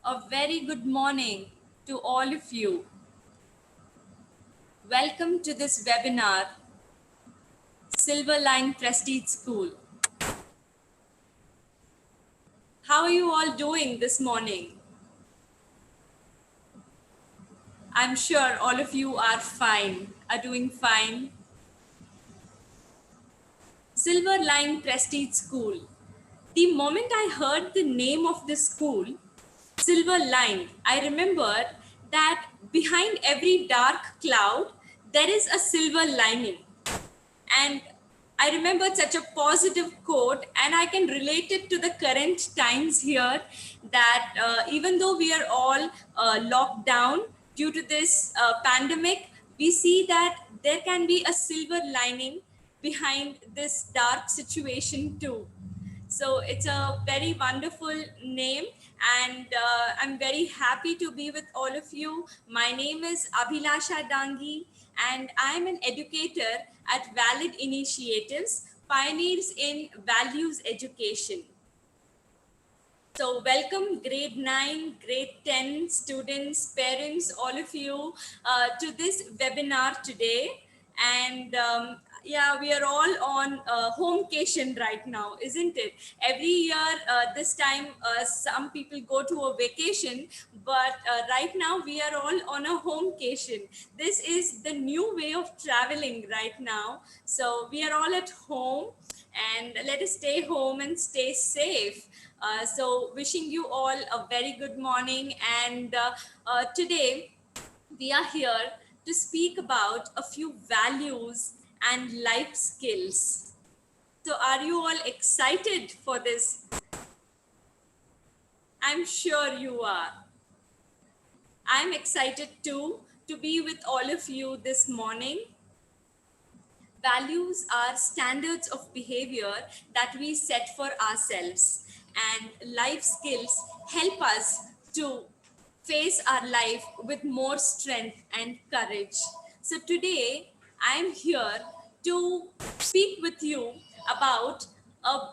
A very good morning to all of you. Welcome to this webinar, Silver Line Prestige School. How are you all doing this morning? I'm sure all of you are doing fine. Silver Line Prestige School. The moment I heard the name of this school, Silver Line, I remembered that behind every dark cloud, there is a silver lining. And I remembered such a positive quote, and I can relate it to the current times here that even though we are all locked down due to this pandemic, we see that there can be a silver lining behind this dark situation too. So it's a very wonderful name, and I'm very happy to be with all of you. My name is Abhilasha Dangi, and I'm an educator at Val-Ed Initiatives, Pioneers in Values Education. So welcome grade 9, grade 10 students, parents, all of you to this webinar today. And yeah, we are all on homecation right now, isn't it? Every year, this time, some people go to a vacation, but right now we are all on a homecation. This is the new way of traveling right now. So we are all at home, and let us stay home and stay safe. So wishing you all a very good morning, and today we are here to speak about a few values and life skills. So are you all excited for this? I'm sure you are. I'm excited too to be with all of you this morning. Values are standards of behavior that we set for ourselves, and life skills help us to face our life with more strength and courage. So today I'm here to speak with you about a,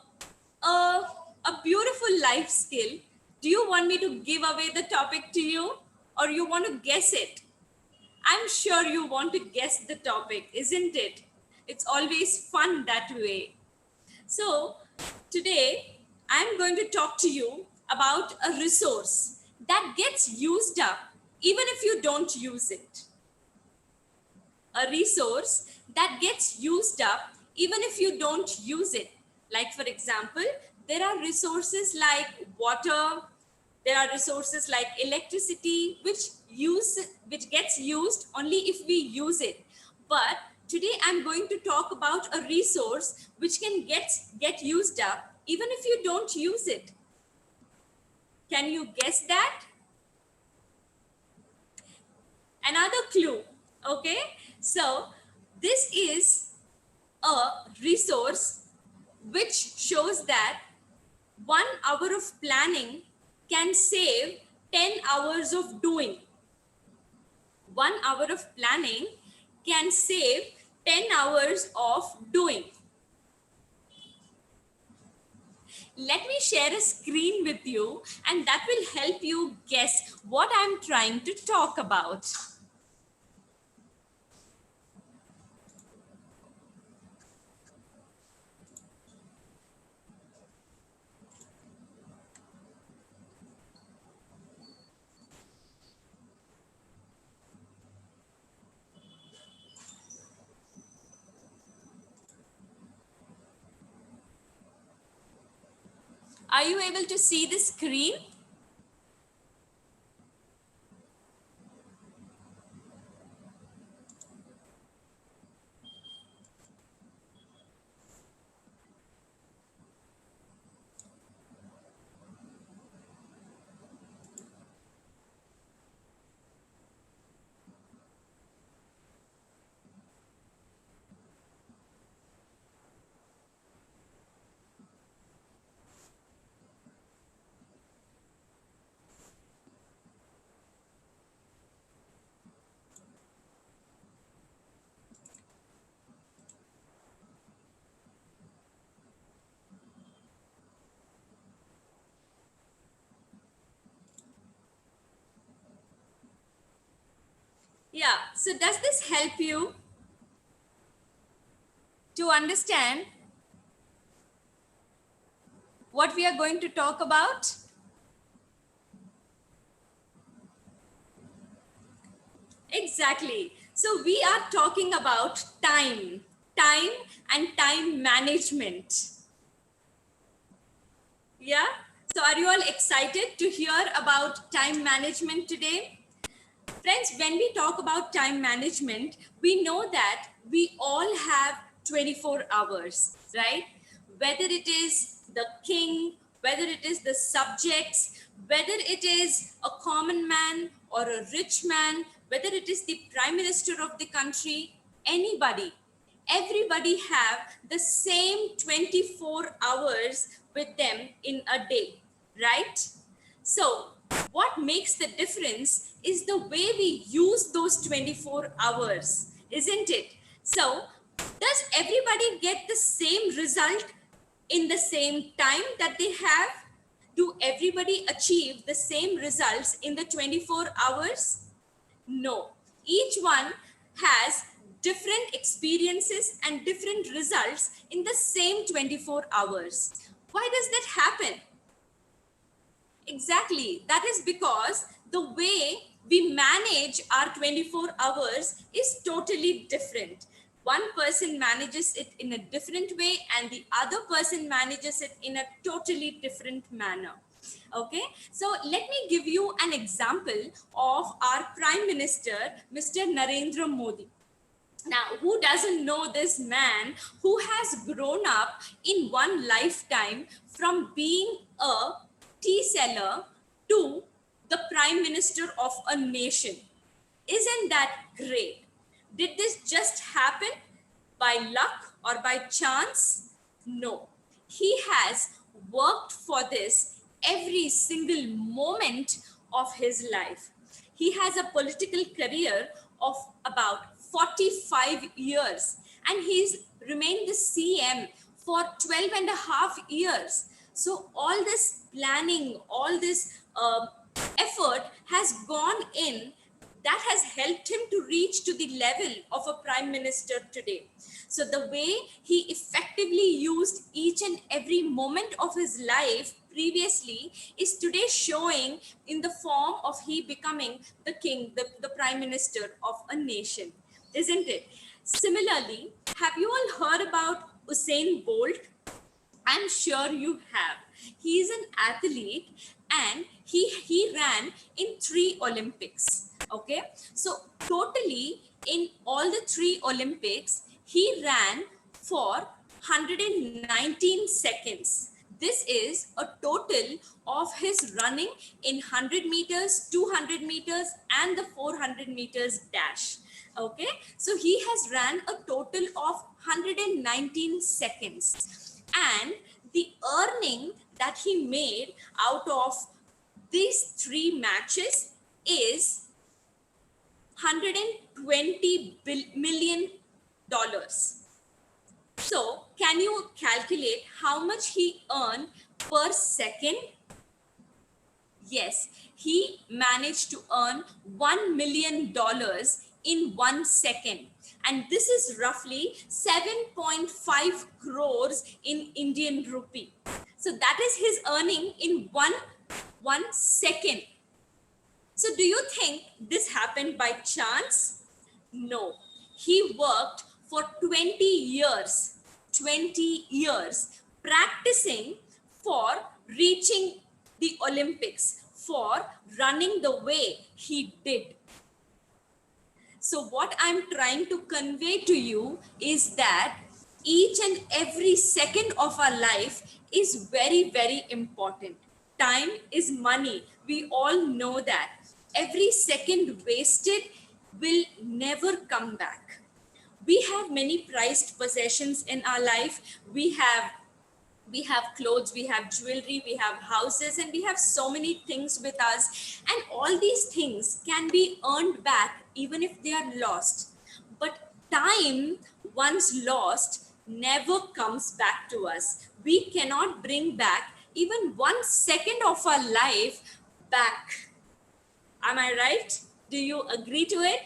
a, a beautiful life skill. Do you want me to give away the topic to you, or you want to guess it? I'm sure you want to guess the topic, isn't it? It's always fun that way. So, today I'm going to talk to you about a resource that gets used up even if you don't use it. A resource that gets used up even if you don't use it. Like, for example, there are resources like water, there are resources like electricity, which gets used only if we use it. But today I'm going to talk about a resource which can get used up even if you don't use it. Can you guess that? Another clue. Okay, so this is a resource which shows that 1 hour of planning can save 10 hours of doing. 1 hour of planning can save 10 hours of doing. Let me share a screen with you, and that will help you guess what I'm trying to talk about. Are you able to see the screen? Yeah, so does this help you to understand what we are going to talk about? Exactly. So we are talking about time and time management. Yeah. So are you all excited to hear about time management today? Friends, when we talk about time management, we know that we all have 24 hours, right? Whether it is the king, whether it is the subjects, whether it is a common man or a rich man, whether it is the prime minister of the country, anybody, everybody have the same 24 hours with them in a day, right? So what makes the difference is the way we use those 24 hours, isn't it? So does everybody get the same result in the same time that they have? Do everybody achieve the same results in the 24 hours? No. Each one has different experiences and different results in the same 24 hours. Why does that happen? Exactly. That is because the way we manage our 24 hours is totally different. One person manages it in a different way, and the other person manages it in a totally different manner. Okay, so let me give you an example of our Prime Minister, Mr. Narendra Modi. Now, who doesn't know this man who has grown up in one lifetime from being a tea seller to the prime minister of a nation? Isn't that great? Did this just happen by luck or by chance? No. He has worked for this every single moment of his life. He has a political career of about 45 years, and he's remained the CM for 12 and a half years. So all this planning, all this effort has gone in that has helped him to reach to the level of a prime minister today. So the way he effectively used each and every moment of his life previously is today showing in the form of he becoming the king, the prime minister of a nation, isn't it? Similarly, have you all heard about Usain Bolt? I'm sure you have. He's an athlete, and he ran in 3 Olympics. Okay, so totally in all the 3 Olympics, he ran for 119 seconds. This is a total of his running in 100 meters, 200 meters, and the 400 meters dash. Okay, so he has ran a total of 119 seconds, and the earning that he made out of these 3 matches is $120 million. So can you calculate how much he earned per second? Yes, he managed to earn $1 million in 1 second. And this is roughly 7.5 crores in Indian rupee. So that is his earning in one second. So do you think this happened by chance? No. He worked for 20 years, 20 years practicing for reaching the Olympics, for running the way he did. So what I'm trying to convey to you is that each and every second of our life is very, very important. Time is money. We all know that. Every second wasted will never come back. We have many prized possessions in our life. We have clothes, we have jewelry, we have houses, and we have so many things with us, and all these things can be earned back even if they are lost. But time, once lost, never comes back to us. We cannot bring back even 1 second of our life back. Am I right? Do you agree to it?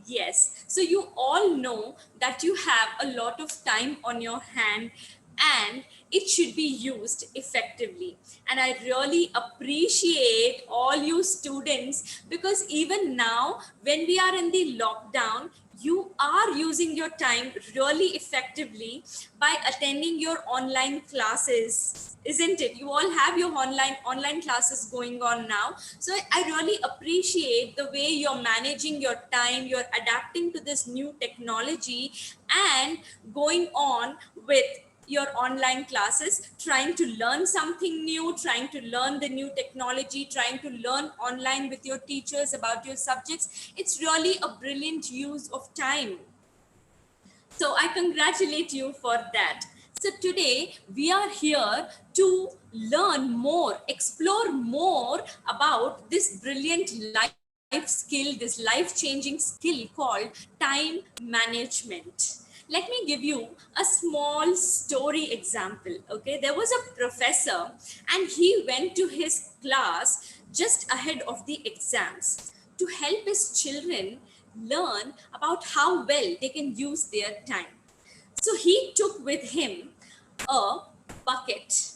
Yes. So you all know that you have a lot of time on your hand and it should be used effectively. And I really appreciate all you students, because even now when we are in the lockdown, you are using your time really effectively by attending your online classes, isn't it? You all have your online classes going on now. So I really appreciate the way you're managing your time, you're adapting to this new technology and going on with your online classes, trying to learn something new, trying to learn the new technology, trying to learn online with your teachers about your subjects. It's really a brilliant use of time. So I congratulate you for that. So today we are here to learn more, explore more about this brilliant life skill, this life-changing skill called time management. Let me give you a small story example. Okay, there was a professor and he went to his class just ahead of the exams to help his children learn about how well they can use their time. So he took with him a bucket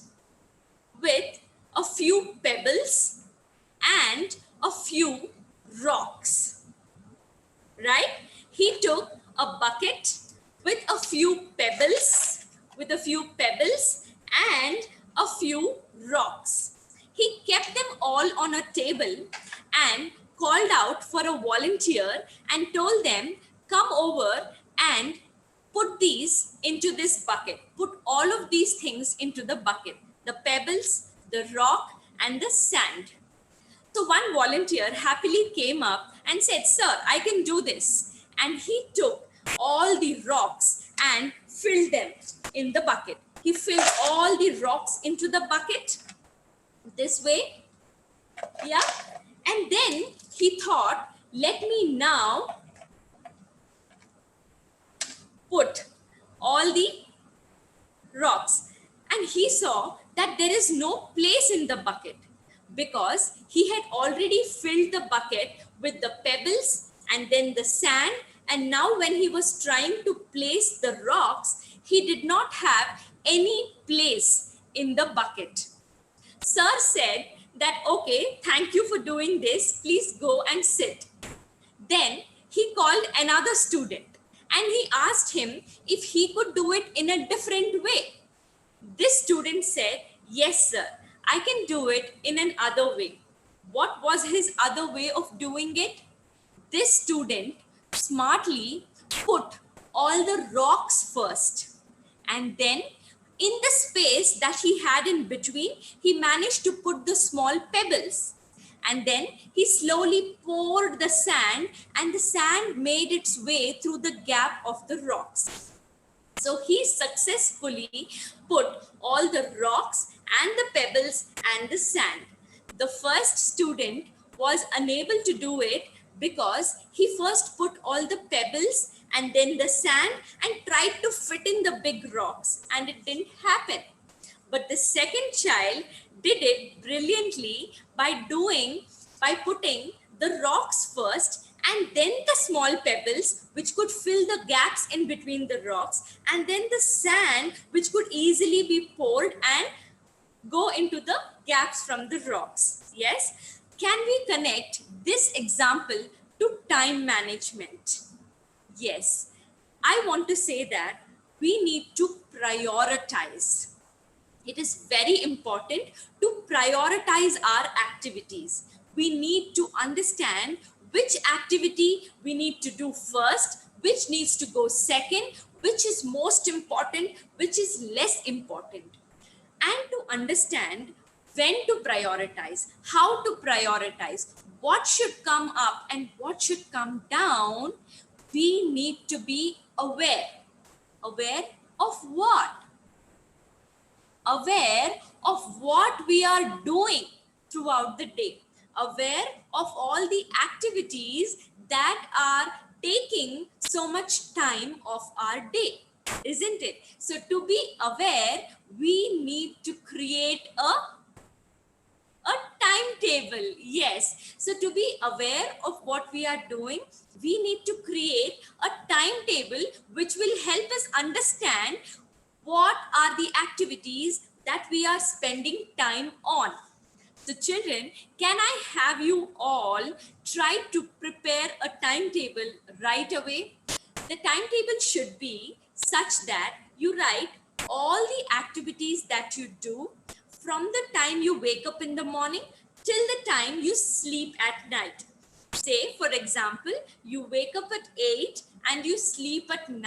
with a few pebbles and a few rocks, right? He took a bucket with a few pebbles, and a few rocks. He kept them all on a table and called out for a volunteer and told them, come over and put these into this bucket. Put all of these things into the bucket. The pebbles, the rock, and the sand. So one volunteer happily came up and said, sir, I can do this. And he took all the rocks and filled them in the bucket. He filled all the rocks into the bucket this way. Yeah. And then he thought, let me now put all the rocks. And he saw that there is no place in the bucket because he had already filled the bucket with the pebbles and then the sand. And now when he was trying to place the rocks, he did not have any place in the bucket. Sir said that, okay, thank you for doing this. Please go and sit. Then he called another student and he asked him if he could do it in a different way. This student said, yes, sir, I can do it in another way. What was his other way of doing it? This student smartly put all the rocks first, and then in the space that he had in between, he managed to put the small pebbles. And then he slowly poured the sand, and the sand made its way through the gap of the rocks. So he successfully put all the rocks and the pebbles and the sand. The first student was unable to do it because he first put all the pebbles and then the sand and tried to fit in the big rocks, and it didn't happen. But the second child did it brilliantly by putting the rocks first and then the small pebbles which could fill the gaps in between the rocks, and then the sand which could easily be poured and go into the gaps from the rocks. Yes. Can we connect this example to time management? Yes. I want to say that we need to prioritize. It is very important to prioritize our activities. We need to understand which activity we need to do first, which needs to go second, which is most important, which is less important. And to understand when to prioritize, how to prioritize, what should come up and what should come down, we need to be aware. Aware of what? Aware of what we are doing throughout the day, aware of all the activities that are taking so much time of our day, isn't it? So to be aware, we need to create a timetable. Yes. So to be aware of what we are doing, we need to create a timetable which will help us understand what are the activities that we are spending time on. So children, can I have you all try to prepare a timetable right away? The timetable should be such that you write all the activities that you do from the time you wake up in the morning till the time you sleep at night. Say, for example, you wake up at 8 and you sleep at 9,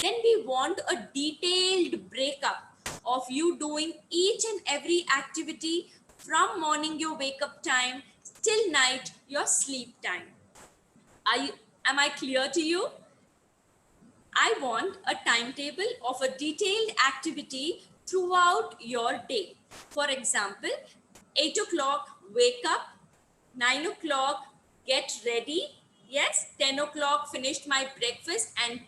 then we want a detailed breakup of you doing each and every activity from morning your wake up time till night your sleep time. Am I clear to you? I want a timetable of a detailed activity throughout your day. For example, 8 o'clock, wake up, 9 o'clock, get ready. Yes, 10 o'clock, finished my breakfast and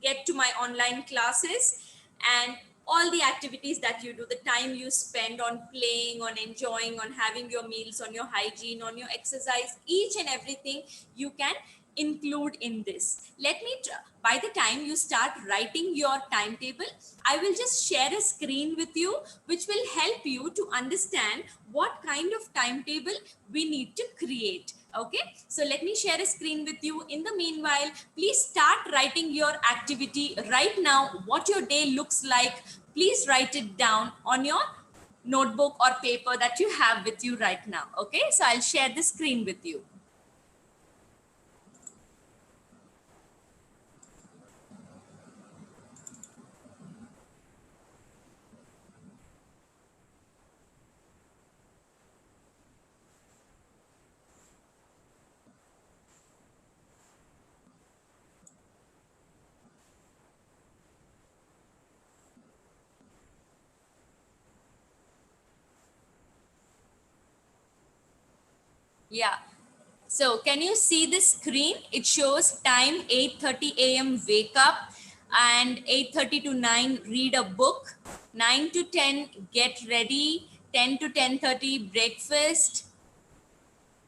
get to my online classes, and all the activities that you do, the time you spend on playing, on enjoying, on having your meals, on your hygiene, on your exercise, each and everything you can include in this. By the time you start writing your timetable, I will just share a screen with you which will help you to understand what kind of timetable we need to create. Okay, so let me share a screen with you. In the meanwhile, please start writing your activity right now. What your day looks like, please write it down on your notebook or paper that you have with you right now. Okay, so I'll share the screen with you. Yeah. So can you see the screen? It shows time 8:30 a.m. wake up, and 8:30 to 9 read a book, 9 to 10 get ready, 10 to 10:30 breakfast,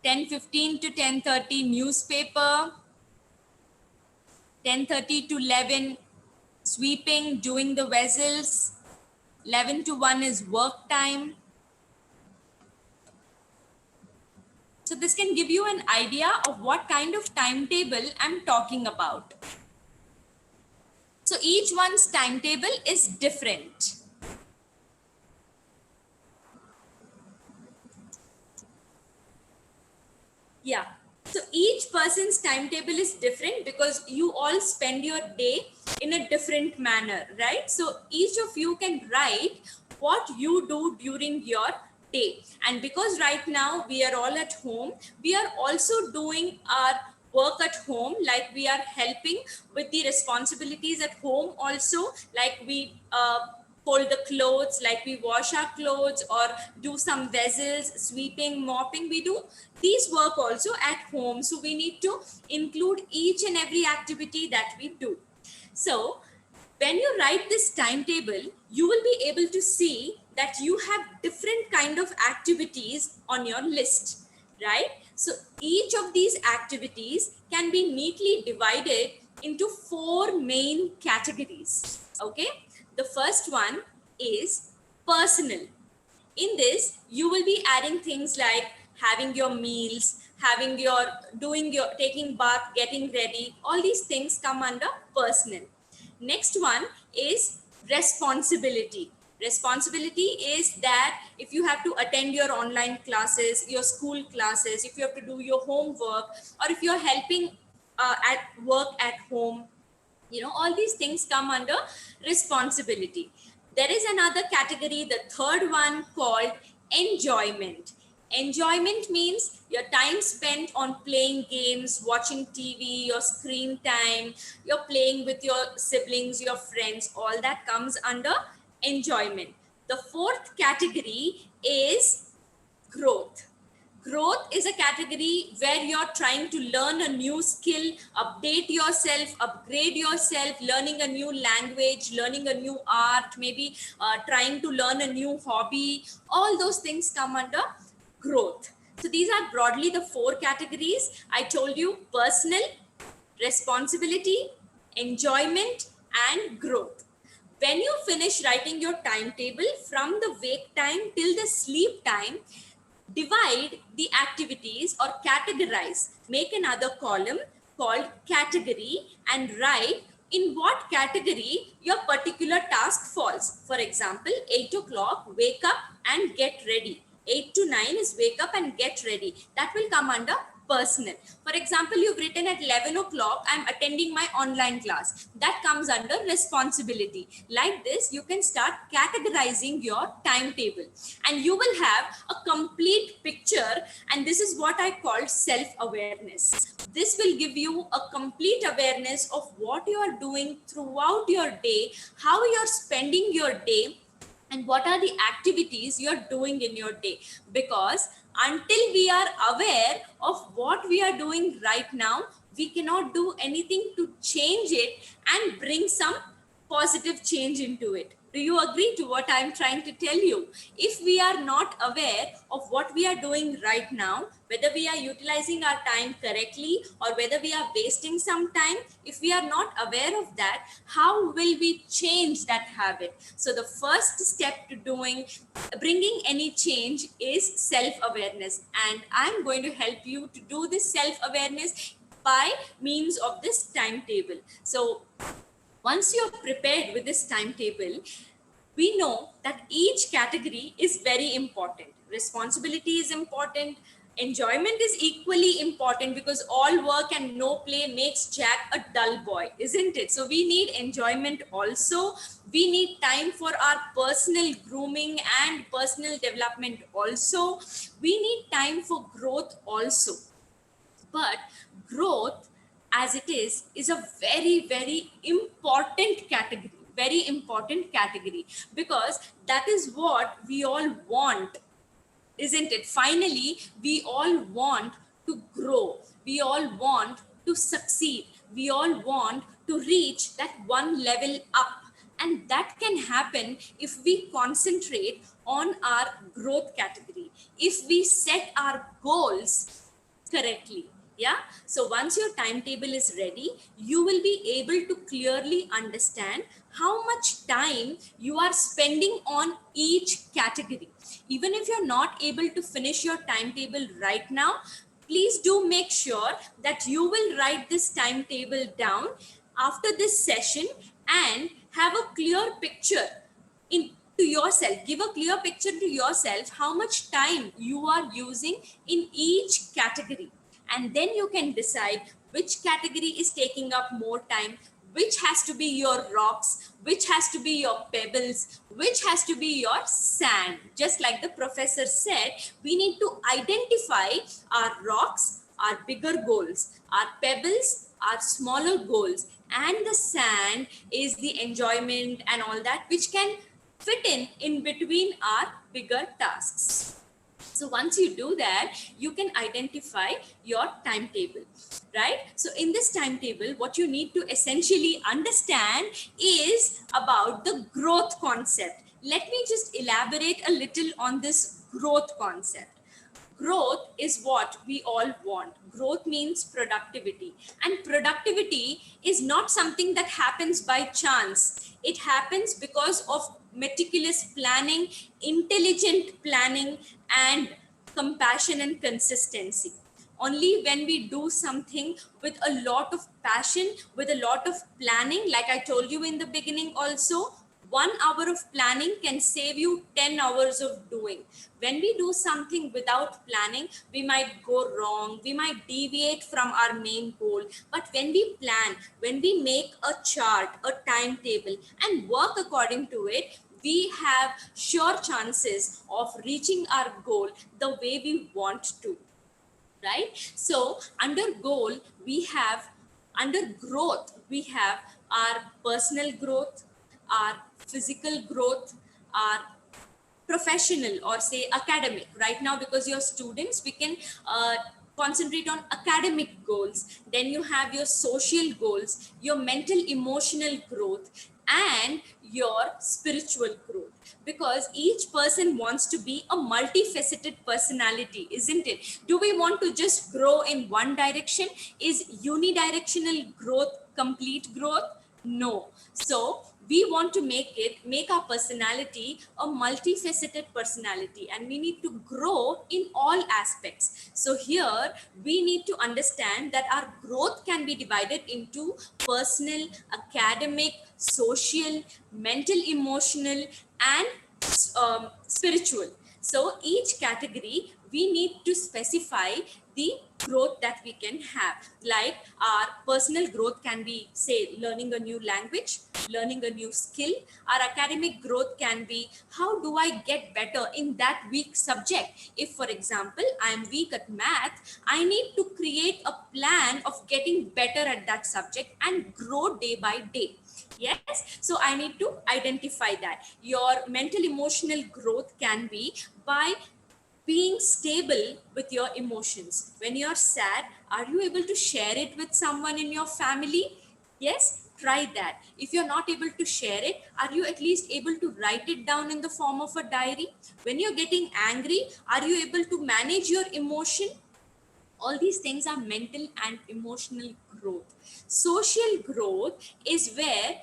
10:15 to 10:30 newspaper, 10:30 to 11 sweeping, doing the vessels, 11 to 1 is work time. So this can give you an idea of what kind of timetable I'm talking about. So each one's timetable is different. Yeah. So each person's timetable is different because you all spend your day in a different manner, right? So each of you can write what you do during your day. And because right now we are all at home, we are also doing our work at home, like we are helping with the responsibilities at home also, like we fold the clothes, like we wash our clothes or do some vessels, sweeping, mopping. We do these work also at home. So we need to include each and every activity that we do. So when you write this timetable, you will be able to see that you have different kind of activities on your list, right? So each of these activities can be neatly divided into 4 main categories. Okay, the first one is personal. In this, you will be adding things like having your meals, having your doing your taking bath, getting ready. All these things come under personal. Next one is responsibility. Responsibility is that if you have to attend your online classes, your school classes, if you have to do your homework, or if you're helping at work at home, all these things come under responsibility. There is another category, the third one, called enjoyment. Enjoyment means your time spent on playing games, watching TV, your screen time, you're playing with your siblings, your friends, all that comes under enjoyment. The fourth category is growth. Growth is a category where you're trying to learn a new skill, update yourself, upgrade yourself, learning a new language, learning a new art, maybe trying to learn a new hobby. All those things come under growth. So these are broadly the 4 categories. I told you: personal, responsibility, enjoyment, and growth. When you finish writing your timetable from the wake time till the sleep time, divide the activities or categorize. Make another column called category and write in what category your particular task falls. For example, 8 o'clock, wake up and get ready. 8 to 9 is wake up and get ready. That will come under personal. For example, you've written at 11 o'clock, I'm attending my online class. That comes under responsibility. Like this, you can start categorizing your timetable and you will have a complete picture. And this is what I call self-awareness. This will give you a complete awareness of what you are doing throughout your day, how you're spending your day, and what are the activities you're doing in your day. Because until we are aware of what we are doing right now, we cannot do anything to change it and bring some positive change into it. Do you agree to what I'm trying to tell you? If we are not aware of what we are doing right now, whether we are utilizing our time correctly or whether we are wasting some time, if we are not aware of that, how will we change that habit? So the first step to bringing any change is self-awareness, and I'm going to help you to do this self-awareness by means of this timetable. So once you're prepared with this timetable, we know that each category is very important. Responsibility is important. Enjoyment is equally important, because all work and no play makes Jack a dull boy, isn't it? So we need enjoyment also. We need time for our personal grooming and personal development also. We need time for growth also. But growth, as it is a very, very important category. Very important category, because that is what we all want, isn't it? Finally, we all want to grow. We all want to succeed. We all want to reach that one level up. And that can happen if we concentrate on our growth category, if we set our goals correctly. Yeah. So once your timetable is ready, you will be able to clearly understand how much time you are spending on each category. Even if you're not able to finish your timetable right now, please do make sure that you will write this timetable down after this session and have a clear picture in to yourself. Give a clear picture to yourself how much time you are using in each category, and then you can decide which category is taking up more time, which has to be your rocks, which has to be your pebbles, which has to be your sand. Just like the professor said, we need to identify our rocks, our bigger goals, our pebbles, our smaller goals, and the sand is the enjoyment and all that, which can fit in between our bigger tasks. So once you do that, you can identify your timetable, right? So in this timetable, what you need to essentially understand is about the growth concept. Let me just elaborate a little on this growth concept. Growth is what we all want. Growth means productivity, and productivity is not something that happens by chance. It happens because of meticulous planning, intelligent planning, and compassion and consistency. Only when we do something with a lot of passion, with a lot of planning, like I told you in the beginning also, 1 hour of planning can save you 10 hours of doing. When we do something without planning, we might go wrong, we might deviate from our main goal. But when we plan, when we make a chart, a timetable, and work according to it, we have sure chances of reaching our goal the way we want to, right? So under goal, under growth, we have our personal growth, our physical growth, our professional or say academic. Right now, because you're students, we can concentrate on academic goals. Then you have your social goals, your mental emotional growth, and your spiritual growth, because each person wants to be a multifaceted personality, isn't it? Do we want to just grow in one direction? Is unidirectional growth complete growth? No. So we want to make our personality a multifaceted personality, and we need to grow in all aspects. So here we need to understand that our growth can be divided into personal, academic, social, mental, emotional, and spiritual. So each category we need to specify the growth that we can have. Like our personal growth can be, say, learning a new language, learning a new skill. Our academic growth can be, how do I get better in that weak subject? If, for example, I am weak at math, I need to create a plan of getting better at that subject and grow day by day. Yes, so I need to identify that. Your mental emotional growth can be by being stable with your emotions. When you're sad, are you able to share it with someone in your family? Yes, try that. If you're not able to share it, are you at least able to write it down in the form of a diary? When you're getting angry, are you able to manage your emotion? All these things are mental and emotional growth. Social growth is where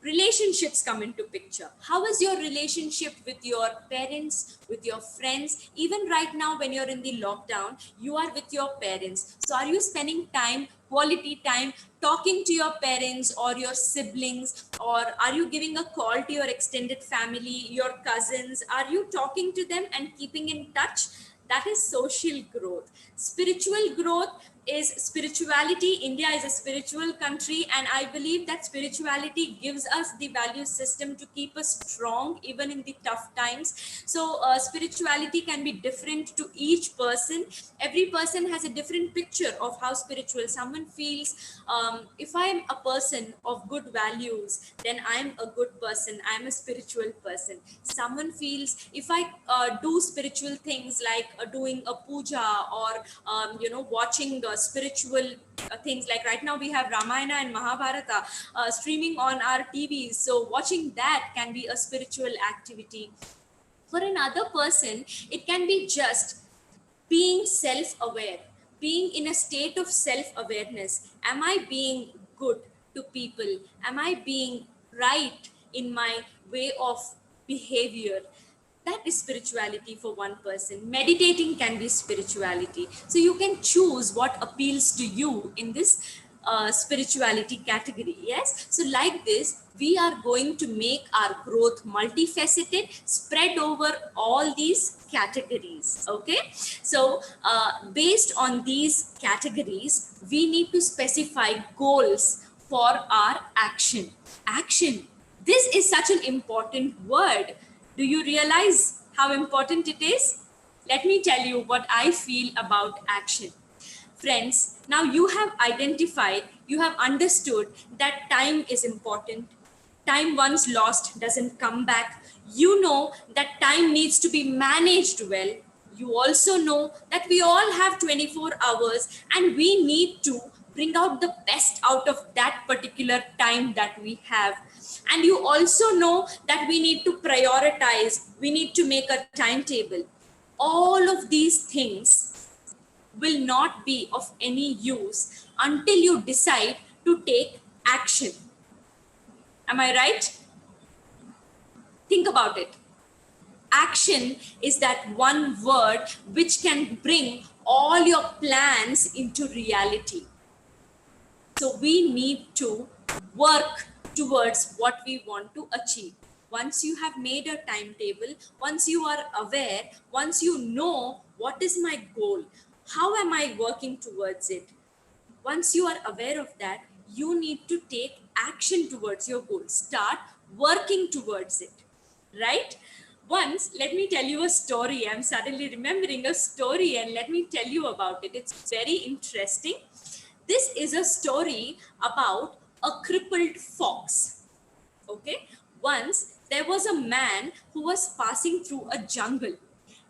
relationships come into picture. How is your relationship with your parents, with your friends? Even right now when you're in the lockdown, you are with your parents. So are you spending time, quality time, talking to your parents or your siblings? Or are you giving a call to your extended family, your cousins? Are you talking to them and keeping in touch? That is social growth. Spiritual growth is spirituality. India is a spiritual country, and I believe that spirituality gives us the value system to keep us strong even in the tough times. So spirituality can be different to each person. Every person has a different picture of how spiritual someone feels. If I am a person of good values, then I am a good person, I am a spiritual person. Someone feels, if I do spiritual things like doing a puja, or watching spiritual things, like right now we have Ramayana and Mahabharata streaming on our TVs, so watching that can be a spiritual activity. For another person, it can be just being self-aware, being in a state of self-awareness. Am I being good to people? Am I being right in my way of behavior? That is spirituality for one person. Meditating can be spirituality. So you can choose what appeals to you in this spirituality category. Yes, so like this we are going to make our growth multifaceted, spread over all these categories. Okay, so based on these categories we need to specify goals for our action. This is such an important word. Do you realize how important it is? Let me tell you what I feel about action. Friends, now you have identified, you have understood that time is important. Time once lost doesn't come back. You know that time needs to be managed well. You also know that we all have 24 hours and we need to bring out the best out of that particular time that we have. And you also know that we need to prioritize, we need to make a timetable. All of these things will not be of any use until you decide to take action. Am I right? Think about it. Action is that one word which can bring all your plans into reality. So we need to work towards what we want to achieve. Once you have made a timetable, once you are aware, once you know what is my goal, how am I working towards it? Once you are aware of that, you need to take action towards your goal. Start working towards it, right? Once, let me tell you a story. I'm suddenly remembering a story and let me tell you about it. It's very interesting. This is a story about a crippled fox. Okay, once there was a man who was passing through a jungle,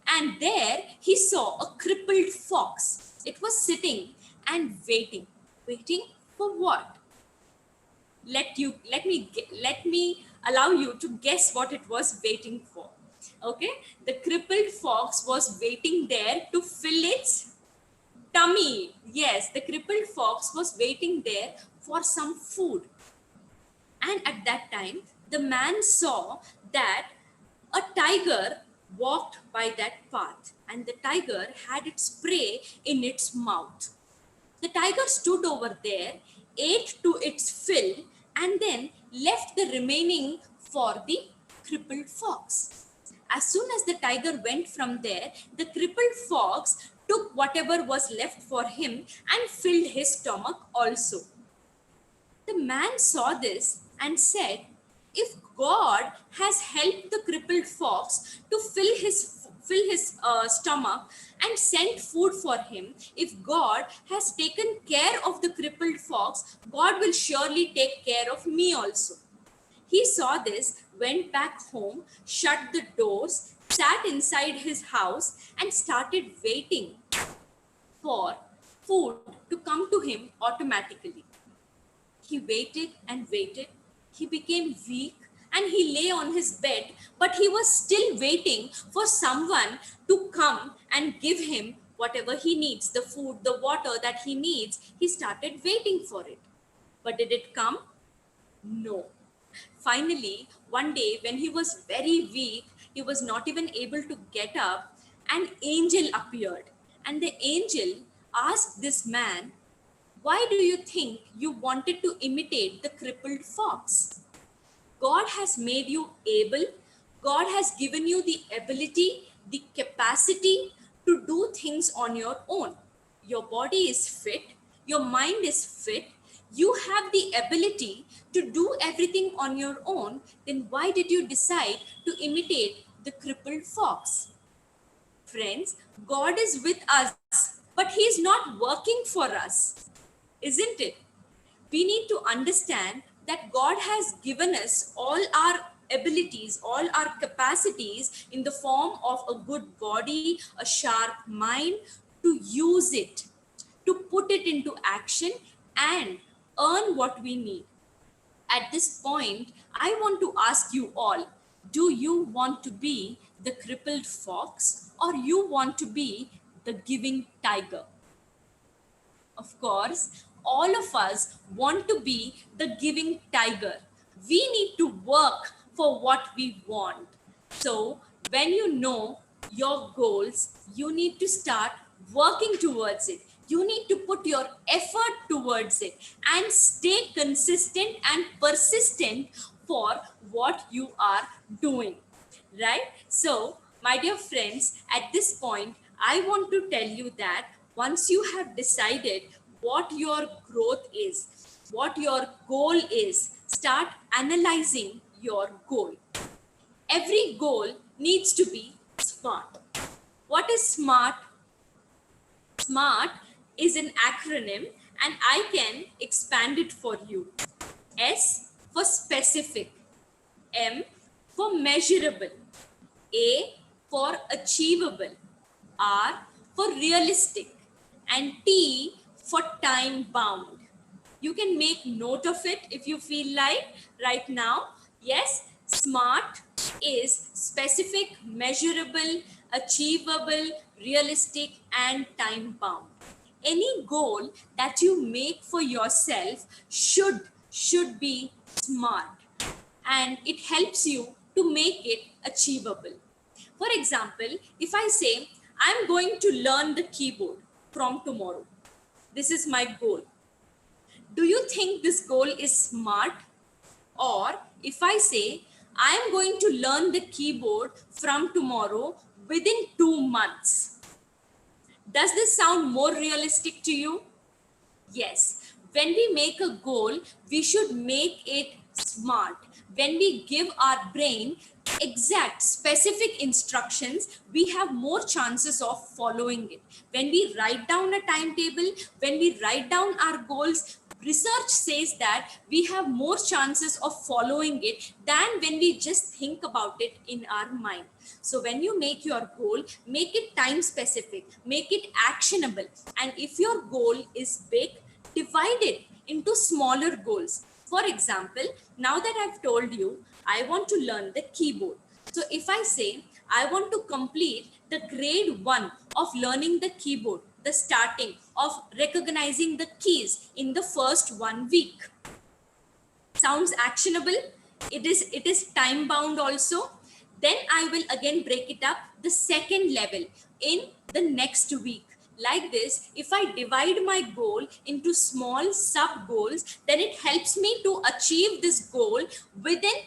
and there he saw a crippled fox. It was sitting and waiting. Waiting for what? let me allow you to guess what it was waiting for. Okay, the crippled fox was waiting there to fill its tummy. Yes, the crippled fox was waiting there for some food. And at that time, the man saw that a tiger walked by that path, and the tiger had its prey in its mouth. The tiger stood over there, ate to its fill, and then left the remaining for the crippled fox. As soon as the tiger went from there, the crippled fox took whatever was left for him and filled his stomach also. The man saw this and said, if God has helped the crippled fox to fill his stomach and sent food for him, if God has taken care of the crippled fox, God will surely take care of me also. He saw this, went back home, shut the doors, sat inside his house, and started waiting for food to come to him automatically. He waited and waited. He became weak and he lay on his bed, but he was still waiting for someone to come and give him whatever he needs, the food, the water that he needs. He started waiting for it. But did it come? No. Finally, one day when he was very weak, he was not even able to get up, an angel appeared. And the angel asked this man, why do you think you wanted to imitate the crippled fox? God has made you able. God has given you the ability, the capacity to do things on your own. Your body is fit. Your mind is fit. You have the ability to do everything on your own. Then why did you decide to imitate the crippled fox? Friends, God is with us, but He is not working for us, isn't it? We need to understand that God has given us all our abilities, all our capacities in the form of a good body, a sharp mind, to use it, to put it into action and earn what we need. At this point, I want to ask you all, do you want to be the crippled fox or you want to be the giving tiger? Of course, all of us want to be the giving tiger. We need to work for what we want. So, when you know your goals, you need to start working towards it. You need to put your effort towards it and stay consistent and persistent for what you are doing. Right? So, my dear friends, at this point, I want to tell you that once you have decided what your growth is, what your goal is, start analyzing your goal. Every goal needs to be SMART. What is SMART? SMART is an acronym and I can expand it for you. S for specific, M for measurable, A for achievable, R for realistic, and T for time bound. You can make note of it if you feel like right now. Yes, SMART is specific, measurable, achievable, realistic, and time bound. Any goal that you make for yourself should be SMART, and it helps you to make it achievable. For example, if I say, I'm going to learn the keyboard from tomorrow, this is my goal. Do you think this goal is SMART? Or if I say, I am going to learn the keyboard from tomorrow within 2 months, does this sound more realistic to you? Yes. When we make a goal, we should make it SMART. When we give our brain exact, specific instructions, we have more chances of following it. When we write down a timetable, when we write down our goals, research says that we have more chances of following it than when we just think about it in our mind. So when you make your goal, make it time specific, make it actionable. And if your goal is big, divide it into smaller goals. For example, now that I've told you, I want to learn the keyboard. So if I say, I want to complete the grade 1 of learning the keyboard, the starting of recognizing the keys in the first 1 week. Sounds actionable. It is time bound also. Then I will again break it up the second level in the next week. Like this, if I divide my goal into small sub goals, then it helps me to achieve this goal within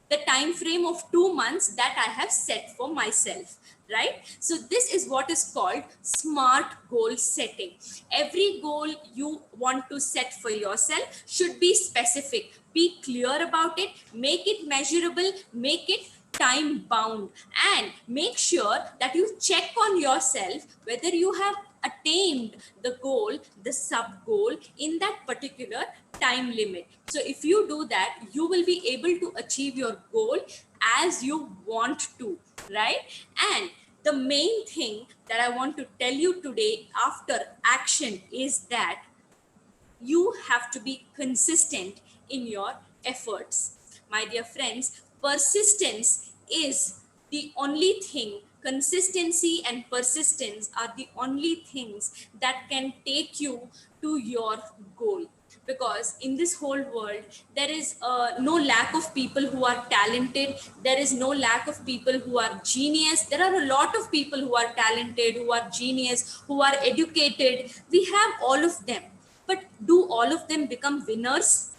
the time frame of 2 months that I have set for myself, right? So this is what is called smart goal setting. Every goal you want to set for yourself should be specific, be clear about it, make it measurable, make it time bound, and make sure that you check on yourself whether you have attained the goal, the sub goal in that particular time limit. So if you do that, you will be able to achieve your goal as you want to, right? And the main thing that I want to tell you today after action is that you have to be consistent in your efforts. My dear friends, persistence is the only thing, consistency and persistence are the only things that can take you to your goal. Because in this whole world, there is no lack of people who are talented. There is no lack of people who are genius. There are a lot of people who are talented, who are genius, who are educated. We have all of them. But do all of them become winners?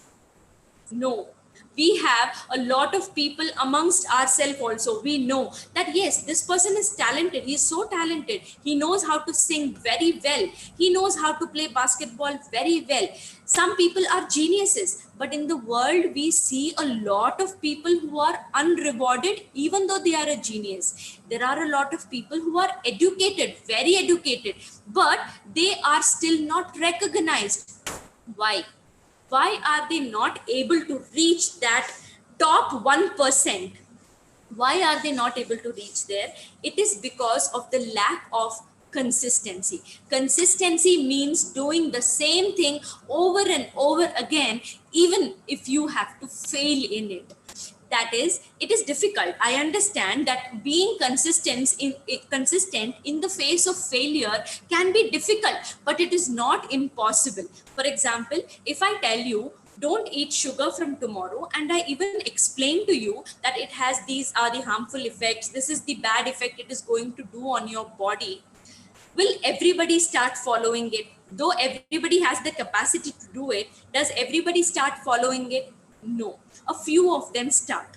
No. We have a lot of people amongst ourselves also. We know that yes, this person is talented. He is so talented. He knows how to sing very well. He knows how to play basketball very well. Some people are geniuses, but in the world we see a lot of people who are unrewarded even though they are a genius. There are a lot of people who are educated, very educated, but they are still not recognized. Why? Why are they not able to reach that top 1%? Why are they not able to reach there? It is because of the lack of consistency. Consistency means doing the same thing over and over again, even if you have to fail in it. That is, it is difficult. I understand that being consistent in the face of failure can be difficult, but it is not impossible. For example, if I tell you don't eat sugar from tomorrow, and I even explain to you that it has, these are the harmful effects, this is the bad effect it is going to do on your body, will everybody start following it? Though everybody has the capacity to do it, does everybody start following it? No. A few of them start.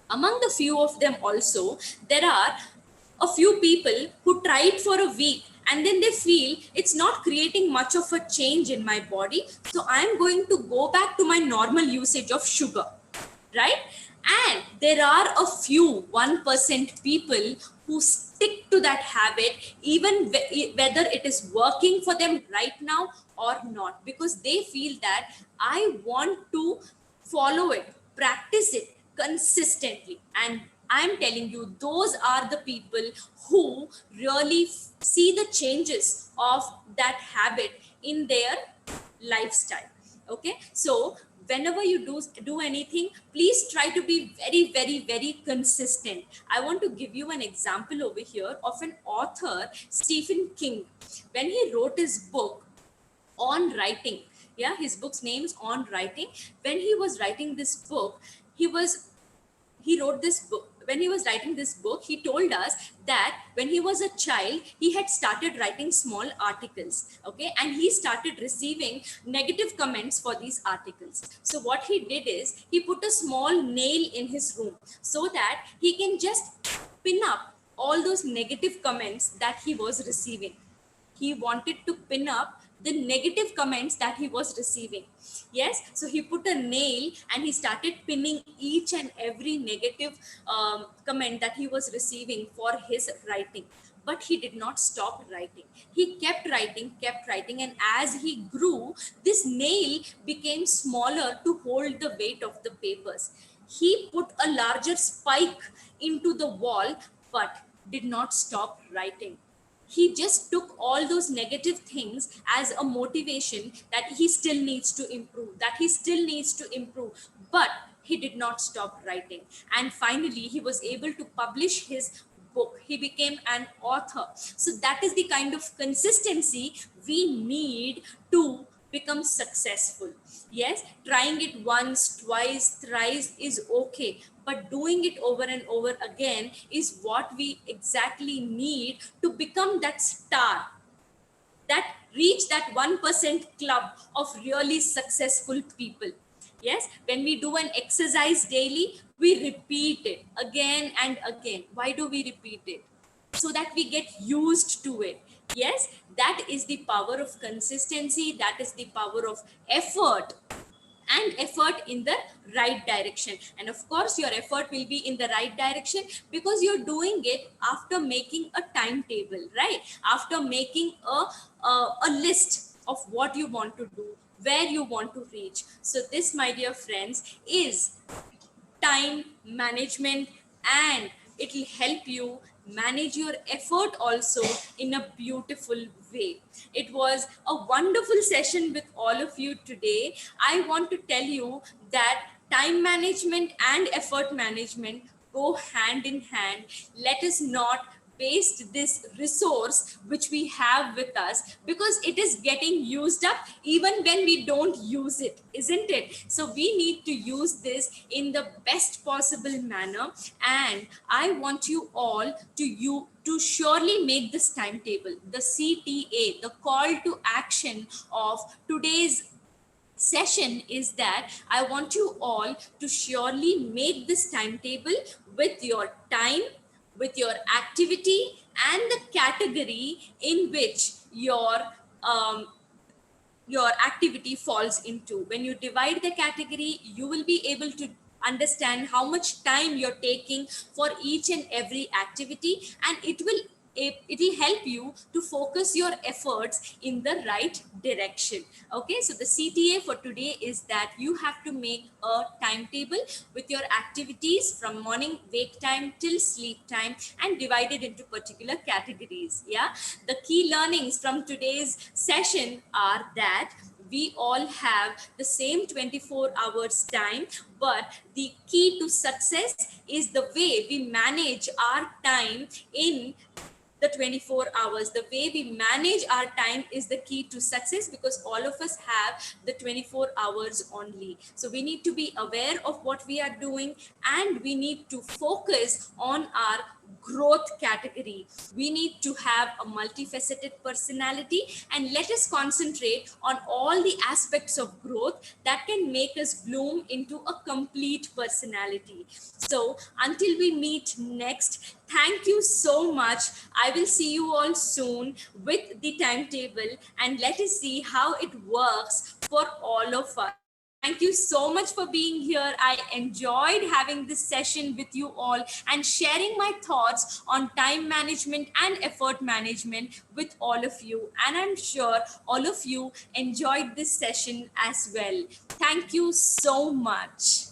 Among the few of them also, there are a few people who tried for a week and then they feel it's not creating much of a change in my body, so I'm going to go back to my normal usage of sugar, right? And there are a few 1% people who stick to that habit, even whether it is working for them right now or not, because they feel that I want to follow it, practice it consistently. And I'm telling you, those are the people who really see the changes of that habit in their lifestyle. Okay, so whenever you do anything, please try to be very, very, very consistent. I want to give you an example over here of an author, Stephen King. When he wrote his book on writing, yeah, his book's name is On Writing. When he was writing this book, he wrote this book. When he was writing this book, he told us that when he was a child, he had started writing small articles, okay, and he started receiving negative comments for these articles. So what he did is he put a small nail in his room so that he can just pin up all those negative comments that he was receiving. He wanted to pin up the negative comments that he was receiving. Yes, so he put a nail and he started pinning each and every negative comment that he was receiving for his writing. But he did not stop writing. He kept writing, and as he grew, this nail became smaller to hold the weight of the papers. He put a larger spike into the wall, but did not stop writing. he just took all those negative things as a motivation that he still needs to improve, but he did not stop writing. And finally, he was able to publish his book. He became an author. So that is the kind of consistency we need to become successful. Yes, trying it once, twice, thrice is okay, but doing it over and over again is what we exactly need to become that star, that reach that 1% club of really successful people. Yes, when we do an exercise daily, we repeat it again and again. Why do we repeat it? So that we get used to it. Yes, that is the power of consistency, that is the power of effort, and effort in the right direction. And of course your effort will be in the right direction because you're doing it after making a timetable, right? After making a list of what you want to do, where you want to reach. So this, my dear friends, is time management, and it will help you manage your effort also in a beautiful way. It was a wonderful session with all of you today. I want to tell you that time management and effort management go hand in hand. Let us not waste this resource which we have with us, because it is getting used up even when we don't use it, isn't it? So we need to use this in the best possible manner. And I want you all to surely make this timetable, the CTA, the call to action of today's session is that I want you all to surely make this timetable with your time, with your activity, and the category in which um, your activity falls into. When you divide the category, you will be able to understand how much time you're taking for each and every activity, and it will help you to focus your efforts in the right direction. Okay, so the CTA for today is that you have to make a timetable with your activities from morning wake time till sleep time and divide it into particular categories. Yeah, the key learnings from today's session are that we all have the same 24 hours time, but the key to success is the way we manage our time in the 24 hours. The way we manage our time is the key to success, because all of us have the 24 hours only. So we need to be aware of what we are doing, and we need to focus on our growth category. We need to have a multifaceted personality, and let us concentrate on all the aspects of growth that can make us bloom into a complete personality. So until we meet next, thank you so much. I will see you all soon with the timetable, and let us see how it works for all of us. Thank you so much for being here. I enjoyed having this session with you all and sharing my thoughts on time management and effort management with all of you. And I'm sure all of you enjoyed this session as well. Thank you so much.